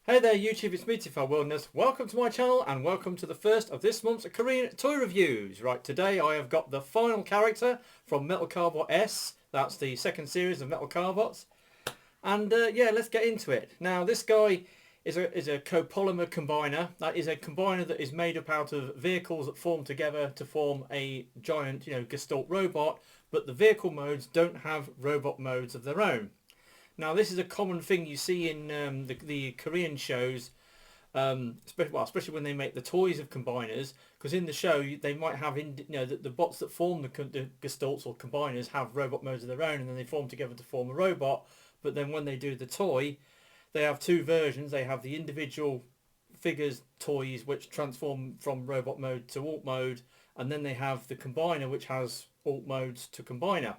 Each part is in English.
Hey there YouTube, it's me Tifal Wilderness. Welcome to my channel and welcome to the first of this month's Korean toy reviews. Right, today I have got the final character from Metal Cardbot S. That's the second series of Metal Carbots. And yeah, let's get into it. Now this guy is a copolymer combiner. That is a combiner that is made up out of vehicles that form together to form a giant, Gestalt robot, but the vehicle modes don't have robot modes of their own. Now this is a common thing you see in the Korean shows, especially when they make the toys of combiners, because in the show they might have the bots that form the gestalts or combiners have robot modes of their own, and then they form together to form a robot. But then when they do the toy, they have two versions. They have the individual figures toys which transform from robot mode to alt mode, and then they have the combiner which has alt modes to combiner.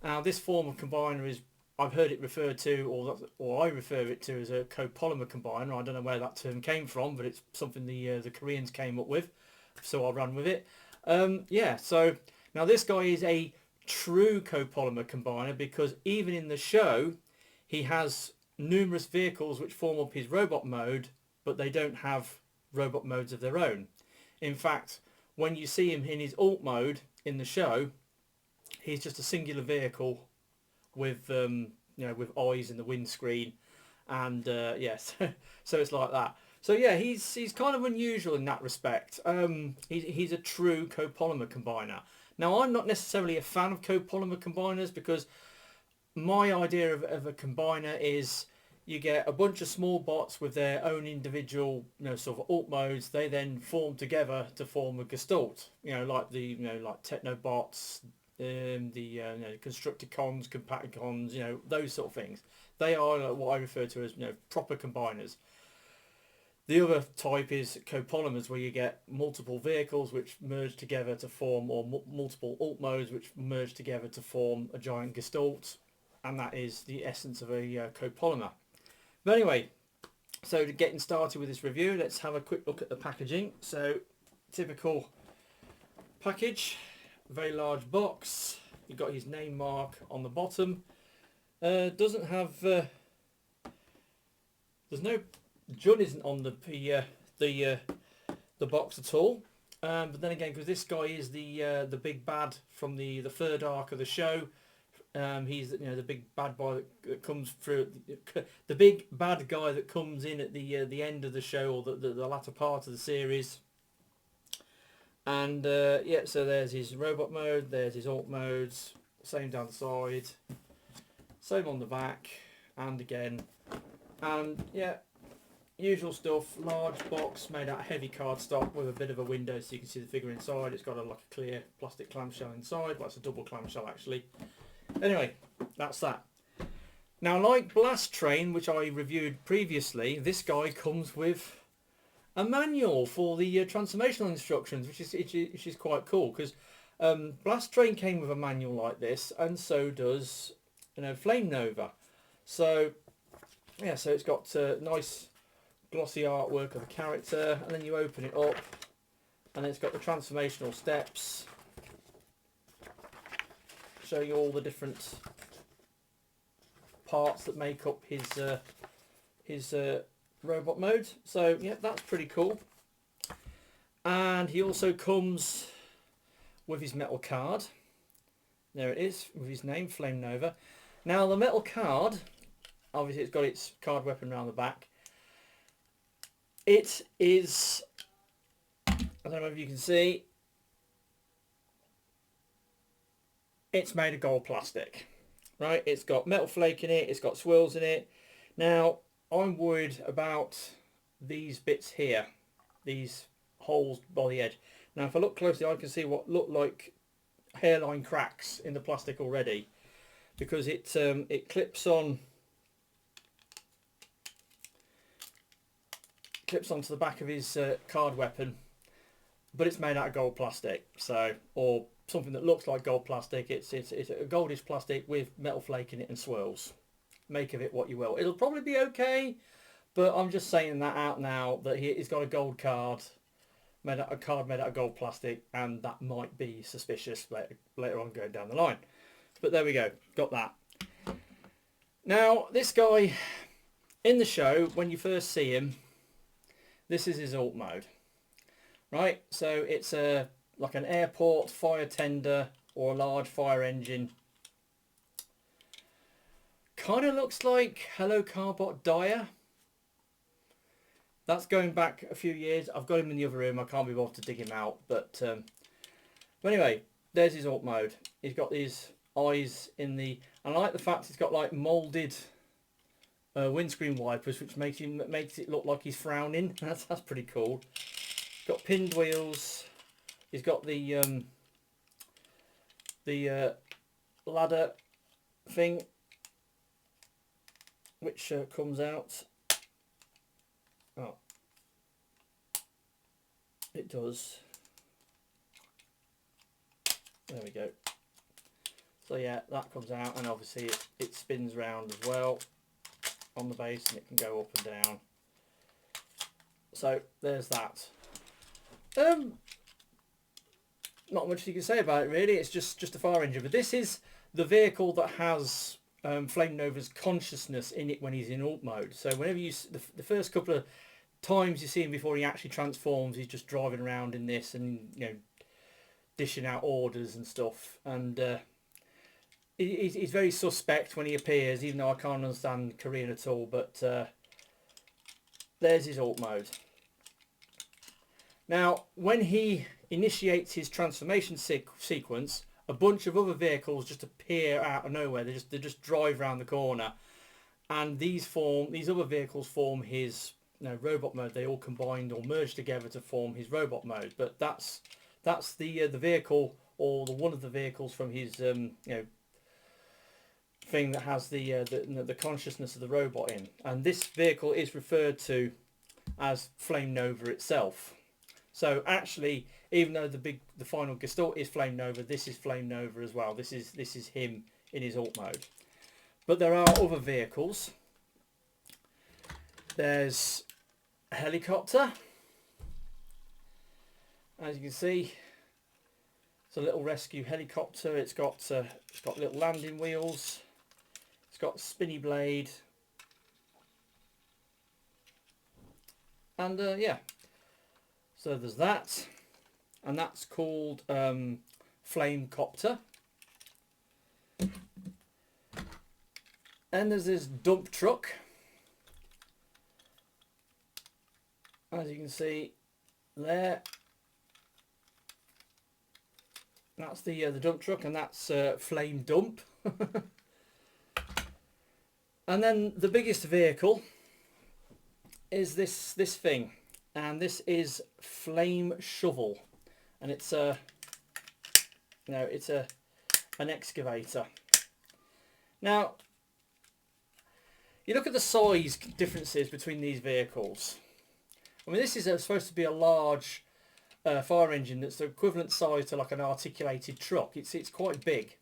Now this form of combiner is, I've heard it referred to, or I refer it to, as a copolymer combiner. I don't know where that term came from, but it's something the Koreans came up with, so I ran with it. Yeah, so now this guy is a true copolymer combiner, because even in the show he has numerous vehicles which form up his robot mode, but they don't have robot modes of their own. In fact, when you see him in his alt mode in the show, he's just a singular vehicle with with eyes in the windscreen, and yes, so it's like that. So yeah, he's kind of unusual in that respect. He's a true copolymer combiner. Now I'm not necessarily a fan of copolymer combiners, because my idea of a combiner is you get a bunch of small bots with their own individual sort of alt modes. They then form together to form a gestalt, like the like Technobots, the Constructicons, Compacticons, those sort of things. They are what I refer to as proper combiners. The other type is copolymers, where you get multiple vehicles which merge together to form, or multiple alt modes which merge together to form a giant gestalt, and that is the essence of a copolymer. But anyway, so to getting started with this review, let's have a quick look at the packaging. So typical package. Very large box. You've got his name mark on the bottom. Doesn't have there's no Jun isn't on the box at all. But then again, because this guy is the big bad from the third arc of the show, he's the big bad boy that comes through, the big bad guy that comes in at the end of the show, or the latter part of the series. And yeah, so there's his robot mode, there's his alt modes, same down the side, same on the back, and again, and yeah, usual stuff. Large box made out of heavy cardstock with a bit of a window so you can see the figure inside. It's got like a clear plastic clamshell inside. Well, it's a double clamshell actually. Anyway, that's that. Now, like Blast Train, which I reviewed previously, this guy comes with a manual for the transformational instructions, which is quite cool, because Blast Train came with a manual like this, and so does Flame Nova. So yeah, so it's got nice glossy artwork of the character, and then you open it up, and it's got the transformational steps showing all the different parts that make up his robot mode. So yeah, that's pretty cool. And he also comes with his metal card. There it is, with his name, Flame Nova. Now the metal card, obviously it's got its card weapon around the back. It is, I don't know if you can see, it's made of gold plastic, right? It's got metal flake in it, it's got swirls in it. Now I'm worried about these bits here, these holes by the edge. Now if I look closely, I can see what look like hairline cracks in the plastic already, because it clips onto the back of his card weapon, but it's made out of gold plastic, so, or something that looks like gold plastic. It's a goldish plastic with metal flake in it and swirls. Make of it what you will. It'll probably be okay, but I'm just saying that out now, that he's got a gold card, made out of gold plastic, and that might be suspicious later on going down the line. But there we go, got that. Now this guy in the show, when you first see him, this is his alt mode, right? So it's like an airport fire tender or a large fire engine. Kind of looks like Hello Carbot Dyer. That's going back a few years. I've got him in the other room. I can't be bothered to dig him out. But anyway, there's his alt mode. He's got these eyes in the... And I like the fact he's got like moulded windscreen wipers, which makes it look like he's frowning. That's pretty cool. Got pinned wheels. He's got the ladder thing, which comes out. Oh, it does. There we go. So yeah, that comes out, and obviously it spins round as well on the base, and it can go up and down. So there's that. Not much you can say about it really. It's just a fire engine, but this is the vehicle that has Flame Nova's consciousness in it when he's in alt mode. So whenever you the first couple of times you see him before he actually transforms, he's just driving around in this and, you know, dishing out orders and stuff. And he's very suspect when he appears, even though I can't understand Korean at all. But there's his alt mode. Now, when he initiates his transformation sequence, a bunch of other vehicles just appear out of nowhere. They just drive around the corner, and these other vehicles form his robot mode. They all combined or merged together to form his robot mode. But that's the vehicle, or one of the vehicles from his thing that has the consciousness of the robot in. And this vehicle is referred to as Flame Nova itself. So actually, even though the final Gestalt is Flame Nova, this is Flame Nova as well. This is him in his alt mode. But there are other vehicles. There's a helicopter. As you can see, it's a little rescue helicopter. It's got little landing wheels. It's got a spinny blade. And yeah. So there's that, and that's called Flame Copter. And there's this dump truck, as you can see there. That's the dump truck, and that's Flame Dump. And then the biggest vehicle is this thing. And this is Flame Shovel, and it's an excavator. Now, you look at the size differences between these vehicles. I mean, this is supposed to be a large fire engine that's the equivalent size to like an articulated truck. It's quite big,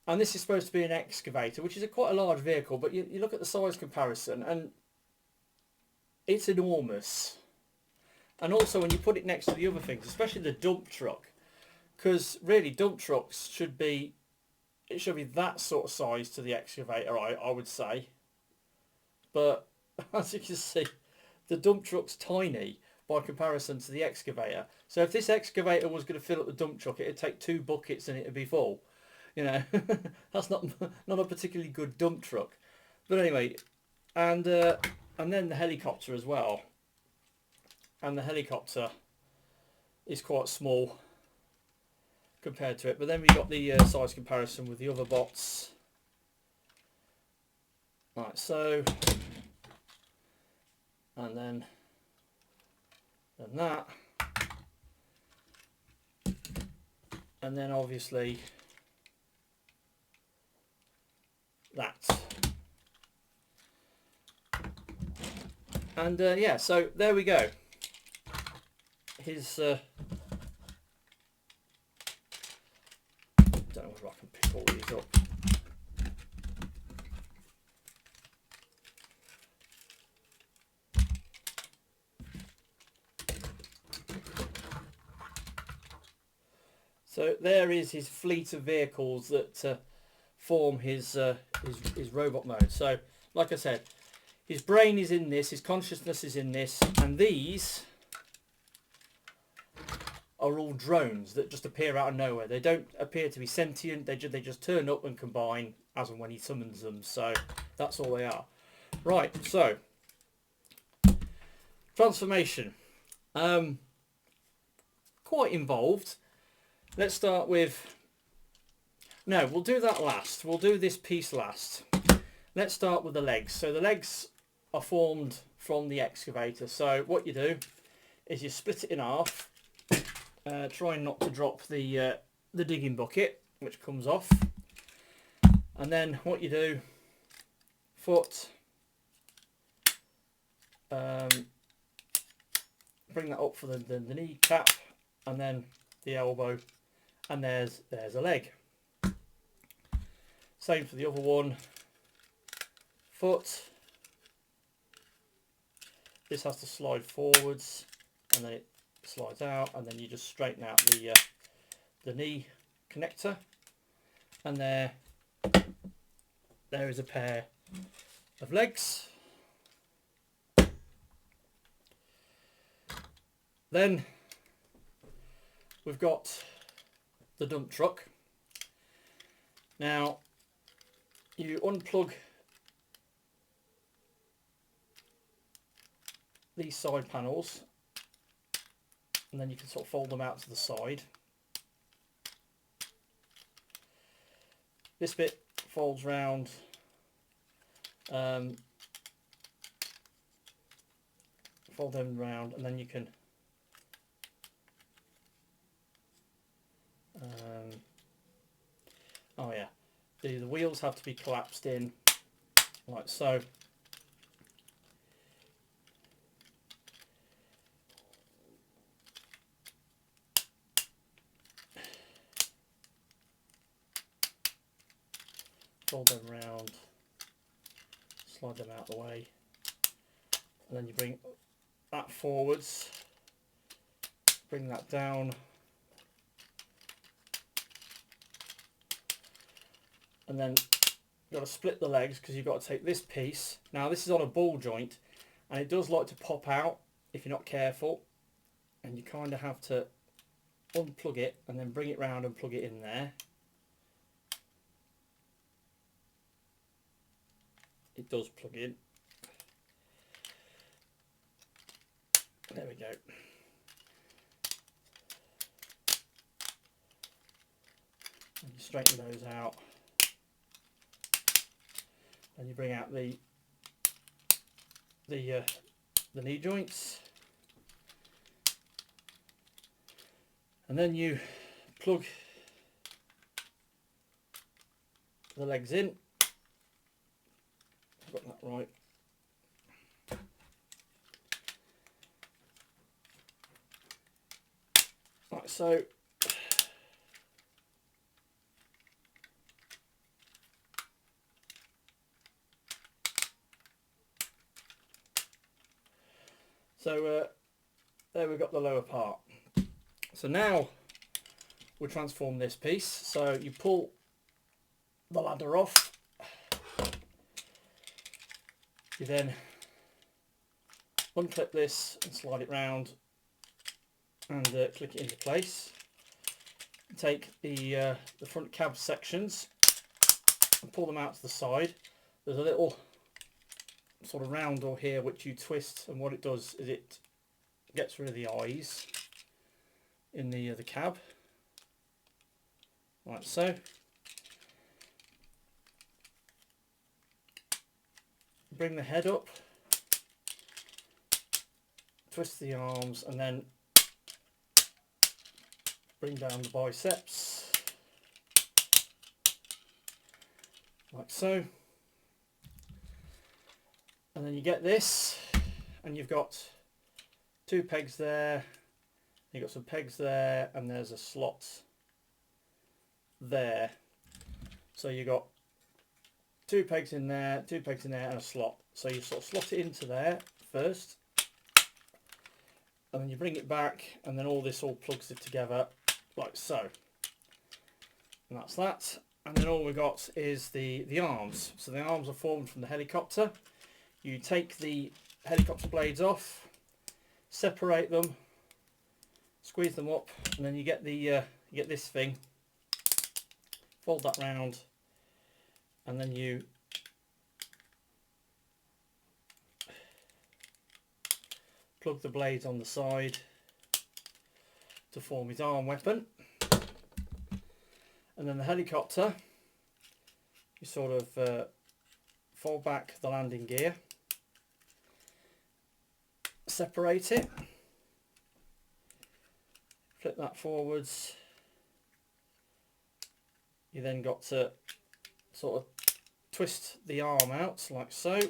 and this is supposed to be an excavator, which is quite a large vehicle. But you look at the size comparison, and it's enormous. And also when you put it next to the other things, especially the dump truck, because really dump trucks should be that sort of size to the excavator, I would say. But as you can see, the dump truck's tiny by comparison to the excavator. So if this excavator was going to fill up the dump truck, it'd take 2 buckets and it'd be full. You know, that's not a particularly good dump truck. But anyway, and then the helicopter as well. And the helicopter is quite small compared to it. But then we've got the size comparison with the other bots. Right, so, and then that. And then obviously that. And yeah, so there we go. His don't know whether I can pick all these up. So there is his fleet of vehicles that form his robot mode. So like I said, his brain is in this, his consciousness is in this, and these are all drones that just appear out of nowhere. They don't appear to be sentient, they just turn up and combine as and when he summons them, so that's all they are. Right, so transformation. Quite involved. Let's start with... No, we'll do that last. We'll do this piece last. Let's start with the legs. So the legs are formed from the excavator. So what you do is you split it in half, trying not to drop the digging bucket, which comes off. And then what you do, foot, bring that up for the knee cap, and then the elbow, and there's a leg. Same for the other one, foot. This has to slide forwards, and then it slides out, and then you just straighten out the knee connector, and there is a pair of legs. Then we've got the dump truck. Now you unplug these side panels, and then you can sort of fold them out to the side. This bit folds round, fold them round, and then you can oh yeah, the wheels have to be collapsed in like so. Fold them round, slide them out the way, and then you bring that forwards, bring that down, and then you've got to split the legs because you've got to take this piece. Now this is on a ball joint, and it does like to pop out if you're not careful, and you kind of have to unplug it and then bring it round and plug it in there. It does plug in. There we go. And you straighten those out. And you bring out the knee joints. And then you plug the legs in. Got that right. Right, so there we've got the lower part. So now we'll transform this piece. So you pull the ladder off. You then unclip this and slide it round and click it into place. Take the front cab sections and pull them out to the side. There's a little sort of round door here which you twist, and what it does is it gets rid of the eyes in the cab, like so. Bring the head up, twist the arms, and then bring down the biceps, like so. And then you get this, and you've got two pegs there, you've got some pegs there, and there's a slot there. So you've got two pegs in there, and a slot. So you sort of slot it into there first, and then you bring it back, and then all this all plugs it together like so. And that's that. And then all we got is the arms. So the arms are formed from the helicopter. you take the helicopter blades off, separate them, squeeze them up, and then you get the you get this thing. Fold that round, and then you plug the blades on the side to form his arm weapon. And then the helicopter, you sort of fold back the landing gear, separate it, flip that forwards. You then got to sort of twist the arm out like so.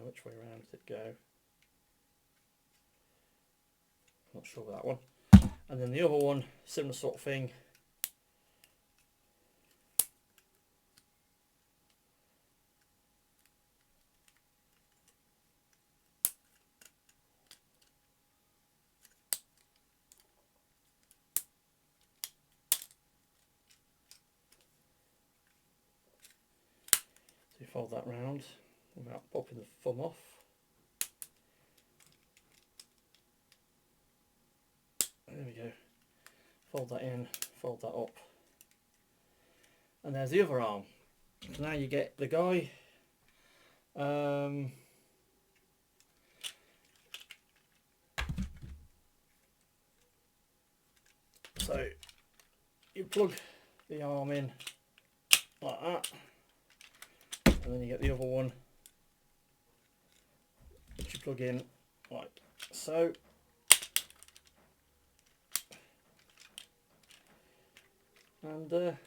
Which way around did it go? Not sure about that one. And then the other one, similar sort of thing. So you fold that round without popping the thumb off. There we go. Fold that in, fold that up. And there's the other arm. So now you get the guy. So you plug the arm in like that. And then you get the other one, which you plug in like so. And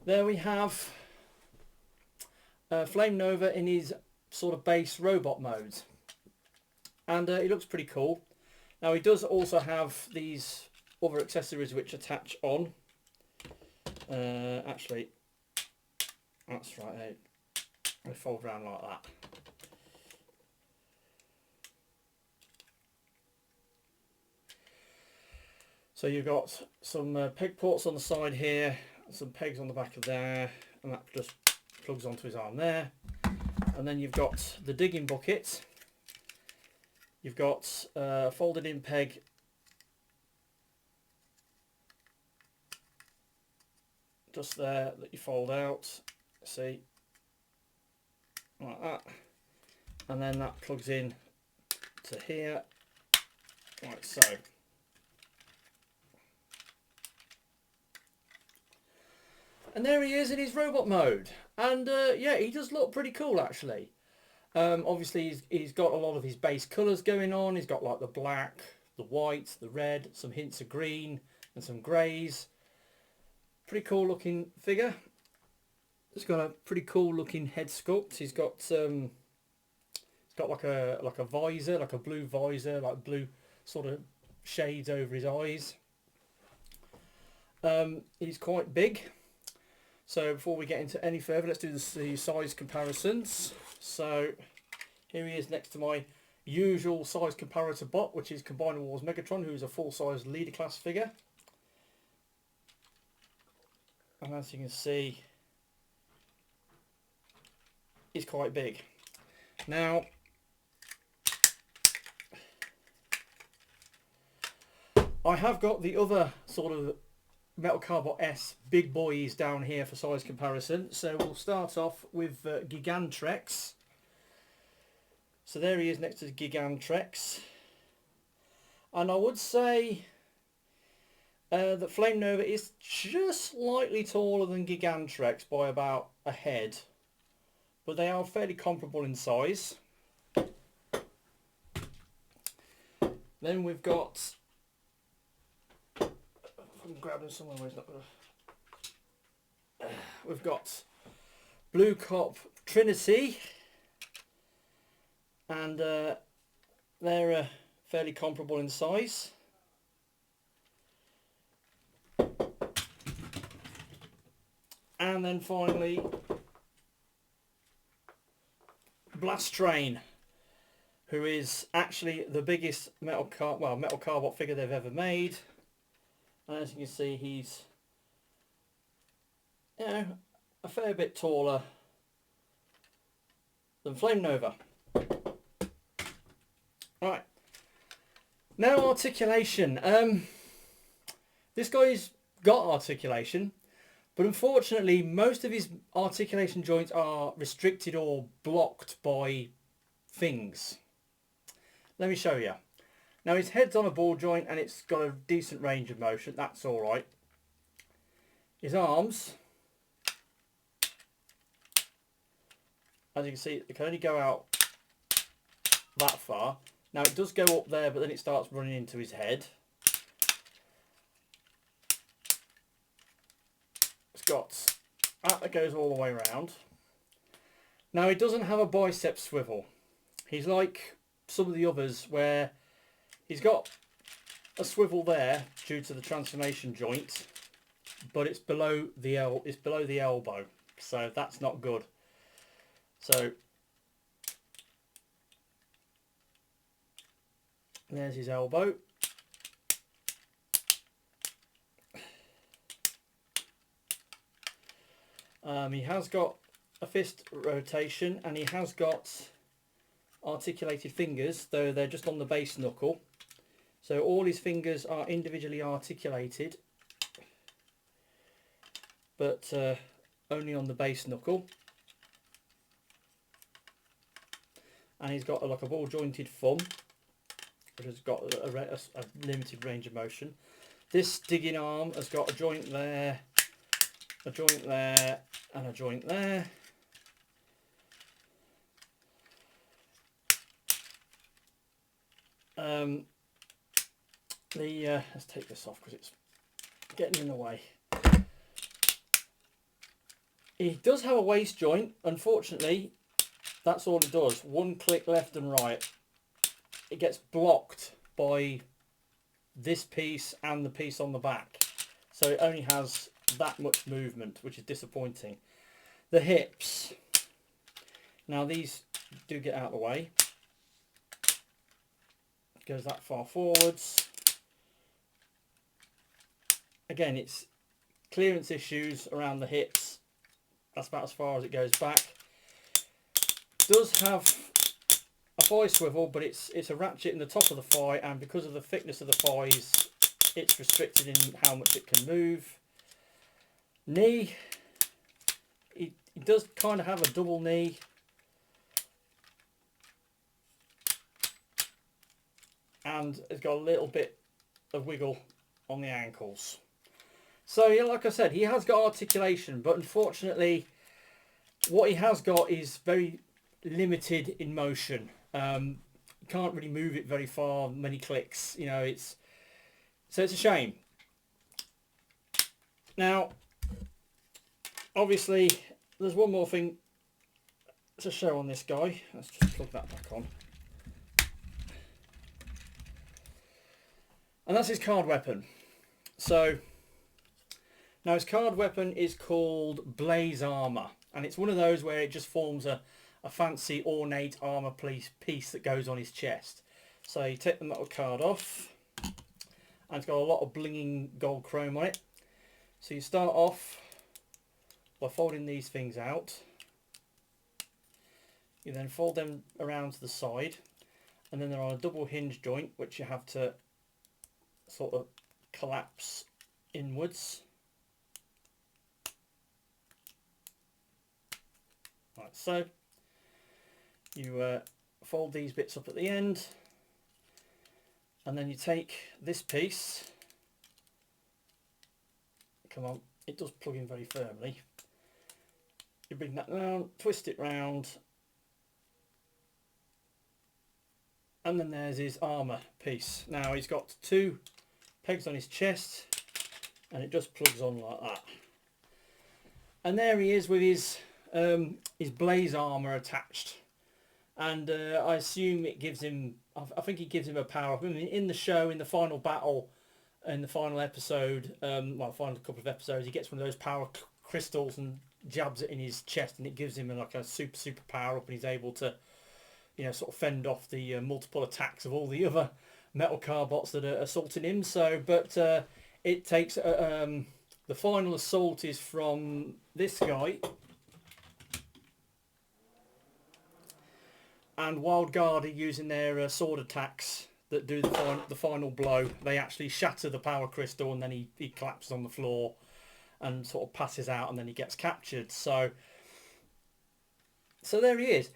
there we have Flame Nova in his sort of base robot mode, and he looks pretty cool. Now he does also have these other accessories which attach on. Actually, that's right, they fold around like that. So you've got some peg ports on the side here, some pegs on the back of there, and that just plugs onto his arm there. And then you've got the digging bucket. You've got a folded in peg just there that you fold out, see, like that. And then that plugs in to here, like so. And there he is in his robot mode, and yeah, he does look pretty cool actually. Obviously he's got a lot of his base colours going on. He's got like the black, the white, the red, some hints of green and some greys. Pretty cool looking figure. He's got a pretty cool looking head sculpt. He's got like a visor, like a blue visor, like blue sort of shades over his eyes. He's quite big. So before we get into any further, let's do the size comparisons. So here he is next to my usual size comparator bot, which is Combiner Wars Megatron, who is a full-size leader class figure. And as you can see, he's quite big. Now, I have got the other sort of Metal Cardbot S big boys down here for size comparison. So we'll start off with Gigantrex. So there he is next to Gigantrex. And I would say that Flame Nova is just slightly taller than Gigantrex by about a head. But they are fairly comparable in size. Then we've got... I'm grabbing somewhere where it's not gonna... We've got Blue Cop Trinity, and they're fairly comparable in size. And then finally Blast Train, who is actually the biggest Metal Cardbot figure they've ever made. And as you can see, he's, you know, a fair bit taller than Flame Nova. Right. Now articulation. This guy's got articulation, but unfortunately most of his articulation joints are restricted or blocked by things. Let me show you. Now his head's on a ball joint and it's got a decent range of motion. That's all right. His arms, as you can see, it can only go out that far. Now it does go up there, but then it starts running into his head. It's got that goes all the way around. Now he doesn't have a bicep swivel. He's like some of the others where he's got a swivel there due to the transformation joint, but it's below the elbow, so that's not good. So there's his elbow. He has got a fist rotation and he has got articulated fingers, though they're just on the base knuckle. So all his fingers are individually articulated, but only on the base knuckle. And he's got like a ball jointed thumb, which has got a limited range of motion. This digging arm has got a joint there, a joint there, and a joint there. Let's take this off because it's getting in the way. He does have a waist joint. Unfortunately, that's all it does. One click left and right. It gets blocked by this piece and the piece on the back. So it only has that much movement, which is disappointing. The hips. Now these do get out of the way. It goes that far forwards. Again, it's clearance issues around the hips. That's about as far as it goes back. Does have a thigh swivel, but it's a ratchet in the top of the thigh, and because of the thickness of the thighs, it's restricted in how much it can move. Knee, he does kind of have a double knee. And it's got a little bit of wiggle on the ankles. So yeah, like I said, he has got articulation, but unfortunately what he has got is very limited in motion. You can't really move it very far, many clicks, you know, so it's a shame. Now obviously there's one more thing to show on this guy. Let's just plug that back on. And that's his card weapon. So now his card weapon is called Blaze Armour, and it's one of those where it just forms a fancy ornate armour piece that goes on his chest. So you take the metal card off, and it's got a lot of blinging gold chrome on it. So you start off by folding these things out. You then fold them around to the side, and then they're on a double hinge joint which you have to sort of collapse inwards. Like so. You fold these bits up at the end, and then you take this piece. Come on, it does plug in very firmly. You bring that down, twist it round, and then there's his armour piece. Now he's got two pegs on his chest, and it just plugs on like that. And there he is with his blaze armour attached. And I assume it gives him, I think it gives him a power up. I mean, in the show, in the final battle, in the final episode, well, final couple of episodes, he gets one of those power crystals and jabs it in his chest, and it gives him like a super power up, and he's able to, you know, sort of fend off the multiple attacks of all the other Metal Carbots that are assaulting him. So, but It takes the final assault is from this guy, and Wild Guard are using their sword attacks that do the final blow. They actually shatter the power crystal, and then he collapses on the floor and sort of passes out, and then he gets captured. So there he is.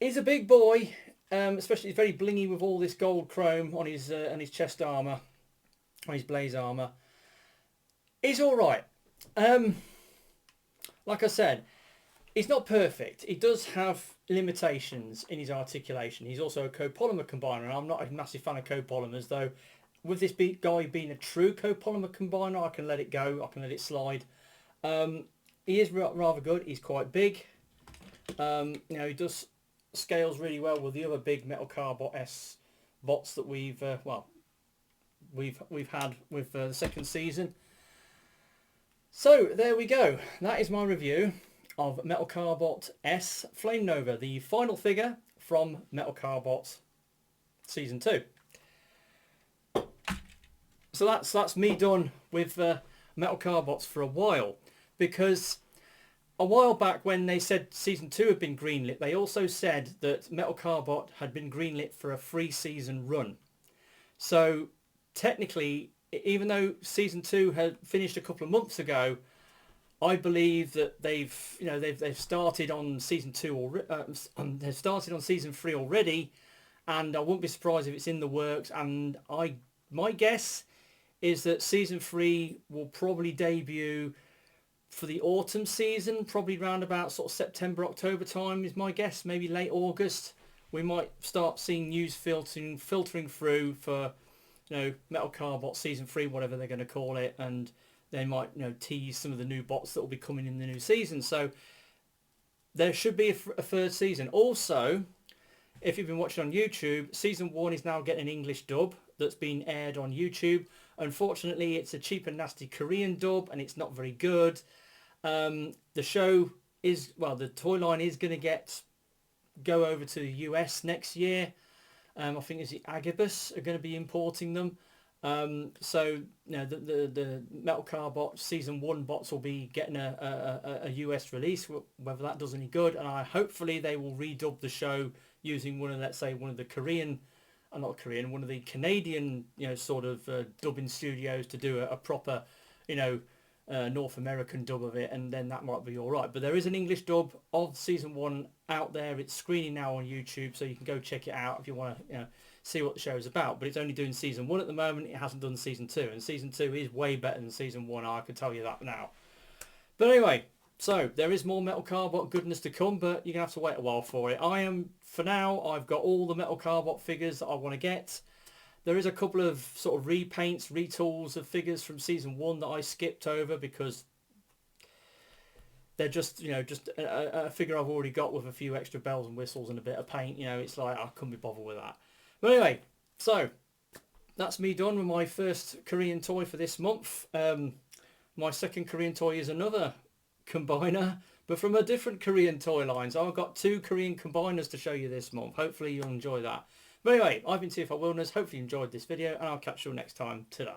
He's a big boy, especially he's very blingy with all this gold chrome on his chest armor, on his blaze armor. He's all right. Like I said, he's not perfect. He does have limitations in his articulation. He's also a copolymer combiner, and I'm not a massive fan of copolymers, though. With this guy being a true copolymer combiner, I can let it go. I can let it slide. He is rather good. He's quite big. You know, he does scales really well with the other big Metal Cardbot S bots that we've had with the second season. So there we go. That is my review of Metal Cardbot S Flame Nova, the final figure from Metal Cardbot Season 2. So that's me done with Metal Carbots for a while, because a while back when they said Season 2 had been greenlit, they also said that Metal Cardbot had been greenlit for a 3-season run. So technically, even though Season 2 had finished a couple of months ago, I believe that they've started on Season 2 or they've started on Season 3 already, and I wouldn't be surprised if it's in the works. And my guess is that Season 3 will probably debut for the autumn season, probably round about sort of September, October time is my guess. Maybe late August we might start seeing news filtering through for, you know, Metal Cardbot Season 3, whatever they're going to call it, and they might, you know, tease some of the new bots that will be coming in the new season. So there should be a third season. Also, if you've been watching on YouTube, Season 1 is now getting an English dub that's been aired on YouTube. Unfortunately, it's a cheap and nasty Korean dub, and it's not very good. The show is, well, the toy line is going to go over to the US next year. I think it's the Agabus are going to be importing them. So, you know, the Metal Cardbot Season 1 bots will be getting a US release, whether that does any good. And hopefully they will redub the show using one of the Korean, not Korean, one of the Canadian, you know, sort of dubbing studios to do a proper, you know, North American dub of it, and then that might be all right. But there is an English dub of Season 1 out there. It's screening now on YouTube, so you can go check it out if you want to, you know, see what the show is about. But it's only doing Season 1 at the moment. It hasn't done Season 2, and Season 2 is way better than Season 1. I can tell you that now. But anyway, so there is more Metal Cardbot goodness to come, but you're going to have to wait a while for it. For now, I've got all the Metal Cardbot figures that I want to get. There is a couple of sort of repaints, retools of figures from Season 1 that I skipped over because they're just, you know, just a figure I've already got with a few extra bells and whistles and a bit of paint. You know, it's like I couldn't be bothered with that. But anyway, so that's me done with my first Korean toy for this month. My second Korean toy is another combiner, but from a different Korean toy line. So I've got 2 Korean combiners to show you this month. Hopefully you'll enjoy that. But anyway, I've been TFL Wilderness. Hopefully you enjoyed this video, and I'll catch you all next time. Ta-da.